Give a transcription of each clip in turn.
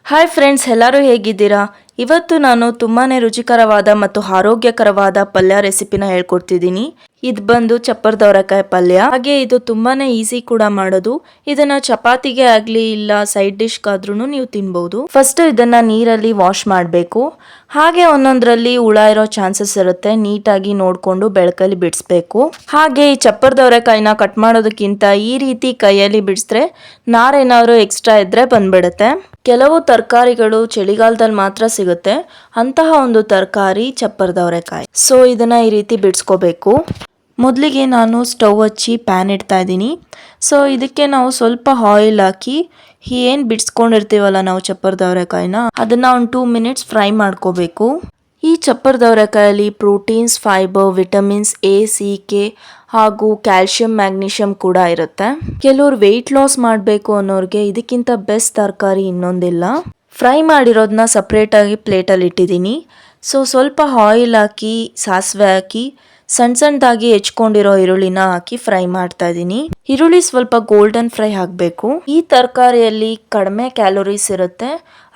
Hi friends, ಎಲ್ಲರೂ ಹೇಗಿದ್ದೀರಾ? ಇವತ್ತು ನಾನು ತುಂಬಾನೇ ರುಚಿಕರವಾದ ಮತ್ತು ಆರೋಗ್ಯಕರವಾದ ಪಲ್ಯ ರೆಸಿಪಿನ ಹೇಳ್ಕೊಡ್ತಿದ್ದೀನಿ. ಇದು ಬಂದು ಚಪ್ಪರದವರೆಕಾಯಿ ಪಲ್ಯ. ಹಾಗೆ ಇದು ತುಂಬಾನೇ ಈಸಿ ಕೂಡ ಮಾಡೋದು. ಇದನ್ನ ಚಪಾತಿಗೆ ಆಗ್ಲಿ ಇಲ್ಲ ಸೈಡ್ ಡಿಶ್ಗಾದ್ರೂ ನೀವು ತಿನ್ಬಹುದು. ಫಸ್ಟ್ ಇದನ್ನ ನೀರಲ್ಲಿ ವಾಶ್ ಮಾಡಬೇಕು. ಹಾಗೆ ಒಂದೊಂದ್ರಲ್ಲಿ ಹುಳ ಇರೋ ಚಾನ್ಸಸ್ ಇರುತ್ತೆ. ನೀಟಾಗಿ ನೋಡ್ಕೊಂಡು ಬೆಳಕಲ್ಲಿ ಬಿಡಿಸ್ಬೇಕು. ಹಾಗೆ ಈ ಚಪ್ಪರದವರೆಕಾಯಿನ ಕಟ್ ಮಾಡೋದಕ್ಕಿಂತ ಈ ರೀತಿ ಕೈಯಲ್ಲಿ ಬಿಡಿಸಿದ್ರೆ ನಾರೇನಾದ್ರು ಎಕ್ಸ್ಟ್ರಾ ಇದ್ರೆ ಬಂದ್ಬಿಡುತ್ತೆ. ಕೆಲವು ತರಕಾರಿಗಳು ಚಳಿಗಾಲದಲ್ಲಿ ಮಾತ್ರ ಸಿಗುತ್ತೆ. ಅಂತಹ ಒಂದು ತರಕಾರಿ ಚಪ್ಪರದವರೆಕಾಯಿ. ಸೊ ಇದನ್ನ ಈ ರೀತಿ ಬಿಡಿಸ್ಕೋಬೇಕು. ಮೊದಲಿಗೆ ನಾನು ಸ್ಟವ್ ಹಚ್ಚಿ ಪ್ಯಾನ್ ಇಡ್ತಾ ಇದ್ದೀನಿ. ಸೊ ಇದಕ್ಕೆ ನಾವು ಸ್ವಲ್ಪ ಆಯಿಲ್ ಹಾಕಿ ಏನು ಬಿಡಿಸ್ಕೊಂಡಿರ್ತೀವಲ್ಲ ನಾವು ಚಪ್ಪರದವರೆಕಾಯಿನ ಅದನ್ನ ಒಂದು 2 ಮಿನಿಟ್ಸ್ ಫ್ರೈ ಮಾಡ್ಕೋಬೇಕು. ಈ ಚಪ್ಪರದವರೆಕಾಯಲ್ಲಿ proteins, fibre, vitamins A, C, K ಹಾಗೂ ಕ್ಯಾಲ್ಶಿಯಂ, ಮ್ಯಾಗ್ನೀಷಿಯಂ ಕೂಡ ಇರುತ್ತೆ. ಕೆಲವರು ವೆಯ್ಟ್ ಲಾಸ್ ಮಾಡಬೇಕು ಅನ್ನೋರಿಗೆ ಇದಕ್ಕಿಂತ ಬೆಸ್ಟ್ ತರಕಾರಿ ಇನ್ನೊಂದಿಲ್ಲ. ಫ್ರೈ ಮಾಡಿರೋದನ್ನ ಸಪ್ರೇಟಾಗಿ ಪ್ಲೇಟಲ್ಲಿ ಇಟ್ಟಿದ್ದೀನಿ. ಸೊ ಸ್ವಲ್ಪ ಆಯಿಲ್ ಹಾಕಿ ಸಾಸಿವೆ ಹಾಕಿ ಸಣ್ಣದಾಗಿ ಹೆಚ್ಕೊಂಡಿರೋ ಈರುಳ್ಳಿನ ಹಾಕಿ ಫ್ರೈ ಮಾಡ್ತಾ ಇದ್ದೀನಿ. ಈರುಳ್ಳಿ ಸ್ವಲ್ಪ ಗೋಲ್ಡನ್ ಫ್ರೈ ಆಗಬೇಕು. ಈ ತರಕಾರಿಯಲ್ಲಿ ಕಡಿಮೆ ಕ್ಯಾಲೋರೀಸ್ ಇರುತ್ತೆ.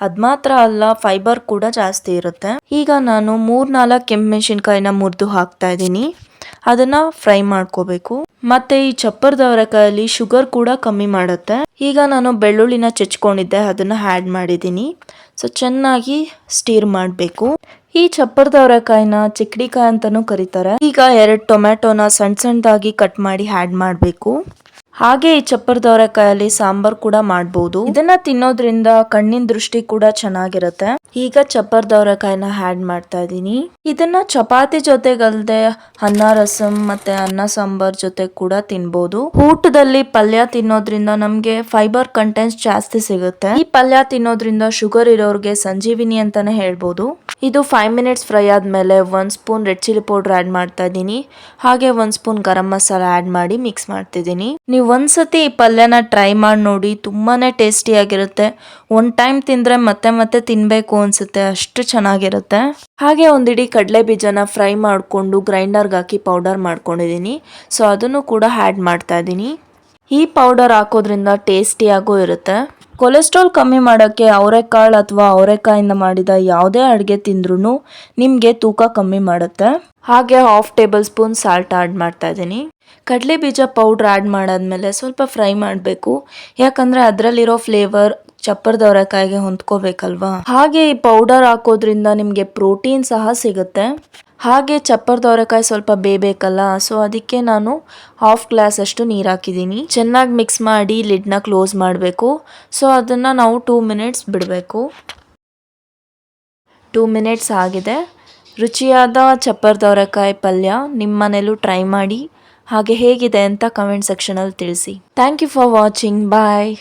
ಅದ್ ಮಾತ್ರ ಅಲ್ಲ, ಫೈಬರ್ ಕೂಡ ಜಾಸ್ತಿ ಇರುತ್ತೆ. ಈಗ ನಾನು 3-4 ಕೆಂಪು ಮೆಣಸಿನಕಾಯಿನ ಮುರಿದು ಹಾಕ್ತಾ ಇದ್ದೀನಿ. ಅದನ್ನ ಫ್ರೈ ಮಾಡ್ಕೋಬೇಕು. ಮತ್ತೆ ಈ ಚಪ್ಪರದವರೆಕಾಯಲ್ಲಿ ಶುಗರ್ ಕೂಡ ಕಮ್ಮಿ ಮಾಡುತ್ತೆ. ಈಗ ನಾನು ಬೆಳ್ಳುಳ್ಳಿನ ಚೆಚ್ಕೊಂಡಿದ್ದೆ, ಅದನ್ನ ಆ್ಯಡ್ ಮಾಡಿದ್ದೀನಿ. ಸೊ ಚೆನ್ನಾಗಿ ಸ್ಟೀರ್ ಮಾಡಬೇಕು. ಈ ಚಪ್ಪರದವರೆಕಾಯಿನ ಚಿಕ್ಕಡಿಕಾಯಿ ಅಂತಾನೂ ಕರೀತಾರೆ. ಈಗ 2 ಟೊಮ್ಯಾಟೋನ ಸಣ್ಣದಾಗಿ ಕಟ್ ಮಾಡಿ ಆ್ಯಡ್ ಮಾಡಬೇಕು. ಹಾಗೆ ಈ ಚಪ್ಪರದವರೆಕಾಯಲ್ಲಿ ಸಾಂಬಾರ್ ಕೂಡ ಮಾಡಬಹುದು. ಇದನ್ನ ತಿನ್ನೋದ್ರಿಂದ ಕಣ್ಣಿನ ದೃಷ್ಟಿ ಕೂಡ ಚೆನ್ನಾಗಿರುತ್ತೆ. ಈಗ ಚಪ್ಪರದವರೆಕಾಯಿನ ಆ್ಯಡ್ ಮಾಡ್ತಾ ಇದ್ದೀನಿ. ಇದನ್ನ ಚಪಾತಿ ಜೊತೆಗಲ್ದೆ ಅನ್ನ ರಸಂ ಮತ್ತೆ ಅನ್ನ ಸಾಂಬಾರ್ ಜೊತೆ ಕೂಡ ತಿನ್ಬಹುದು. ಊಟದಲ್ಲಿ ಪಲ್ಯ ತಿನ್ನೋದ್ರಿಂದ ನಮ್ಗೆ ಫೈಬರ್ ಕಂಟೆಂಟ್ಸ್ ಜಾಸ್ತಿ ಸಿಗುತ್ತೆ. ಈ ಪಲ್ಯ ತಿನ್ನೋದ್ರಿಂದ ಶುಗರ್ ಇರೋರ್ಗೆ ಸಂಜೀವಿನಿ ಅಂತಾನೆ ಹೇಳ್ಬೋದು. ಇದು 5 ಮಿನಿಟ್ಸ್ ಫ್ರೈ ಆದ್ಮೇಲೆ 1 spoon red chilli powder add ಮಾಡ್ತಾ ಇದ್ದೀನಿ. ಹಾಗೆ 1 ಸ್ಪೂನ್ ಗರಂ ಮಸಾಲ ಆ್ಯಡ್ ಮಾಡಿ ಮಿಕ್ಸ್ ಮಾಡ್ತಿದ್ದೀನಿ. ನೀವು ಒಂದ್ಸತಿ ಈ ಪಲ್ಯನ ಟ್ರೈ ಮಾಡಿ ನೋಡಿ, ತುಂಬಾನೇ ಟೇಸ್ಟಿ ಆಗಿರುತ್ತೆ. ಒನ್ ಟೈಮ್ ತಿಂದ್ರೆ ಮತ್ತೆ ಮತ್ತೆ ತಿನ್ಬೇಕು ಅನ್ಸುತ್ತೆ, ಅಷ್ಟು ಚೆನ್ನಾಗಿರುತ್ತೆ. ಹಾಗೆ ಒಂದಿಡೀ ಕಡಲೆ ಬೀಜನ ಫ್ರೈ ಮಾಡಿಕೊಂಡು ಗ್ರೈಂಡರ್ಗೆ ಹಾಕಿ ಪೌಡರ್ ಮಾಡ್ಕೊಂಡಿದ್ದೀನಿ. ಸೊ ಅದನ್ನು ಕೂಡ ಆ್ಯಡ್ ಮಾಡ್ತಾ ಇದ್ದೀನಿ. ಈ ಪೌಡರ್ ಹಾಕೋದ್ರಿಂದ ಟೇಸ್ಟಿಯಾಗೂ ಇರುತ್ತೆ. ಕೊಲೆಸ್ಟ್ರಾಲ್ ಕಮ್ಮಿ ಮಾಡೋಕ್ಕೆ ಅವರೆಕಾಳು ಅಥವಾ ಅವರೆಕಾಯಿಂದ ಮಾಡಿದ ಯಾವುದೇ ಅಡುಗೆ ತಿಂದ್ರೂ ನಿಮಗೆ ತೂಕ ಕಮ್ಮಿ ಮಾಡುತ್ತೆ. ಹಾಗೆ 1/2 ಟೇಬಲ್ ಸ್ಪೂನ್ ಸಾಲ್ಟ್ ಆ್ಯಡ್ ಮಾಡ್ತಾ ಇದ್ದೀನಿ. ಕಡಲೆ ಬೀಜ ಪೌಡ್ರ್ ಆ್ಯಡ್ ಮಾಡಾದ್ಮೇಲೆ ಸ್ವಲ್ಪ ಫ್ರೈ ಮಾಡಬೇಕು. ಯಾಕಂದರೆ ಅದರಲ್ಲಿರೋ ಫ್ಲೇವರ್ ಚಪ್ಪರದವರೆಕಾಯಿಗೆ ಹೊಂದ್ಕೋಬೇಕಲ್ವಾ. ಹಾಗೆ ಈ ಪೌಡರ್ ಹಾಕೋದ್ರಿಂದ ನಿಮಗೆ ಪ್ರೋಟೀನ್ ಸಹ ಸಿಗುತ್ತೆ. ಹಾಗೆ ಚಪ್ಪರದವರೆಕಾಯಿ ಸ್ವಲ್ಪ ಬೇಯಬೇಕಲ್ಲ, ಸೊ ಅದಕ್ಕೆ ನಾನು 1/2 ಗ್ಲಾಸ್ ಅಷ್ಟು ನೀರು ಹಾಕಿದ್ದೀನಿ. ಚೆನ್ನಾಗಿ ಮಿಕ್ಸ್ ಮಾಡಿ ಲಿಡ್ನ ಕ್ಲೋಸ್ ಮಾಡಬೇಕು. ಸೊ ಅದನ್ನು ನಾವು 2 ಮಿನಿಟ್ಸ್ ಬಿಡಬೇಕು. 2 ಮಿನಿಟ್ಸ್ ಆಗಿದೆ. ರುಚಿಯಾದ ಚಪ್ಪರದವರೆಕಾಯಿ ಪಲ್ಯ ನಿಮ್ಮ ಮನೇಲೂ ಟ್ರೈ ಮಾಡಿ. ಹಾಗೆ ಹೇಗಿದೆ ಅಂತ ಕಮೆಂಟ್ ಸೆಕ್ಷನಲ್ಲಿ ತಿಳಿಸಿ. Thank you for watching. Bye.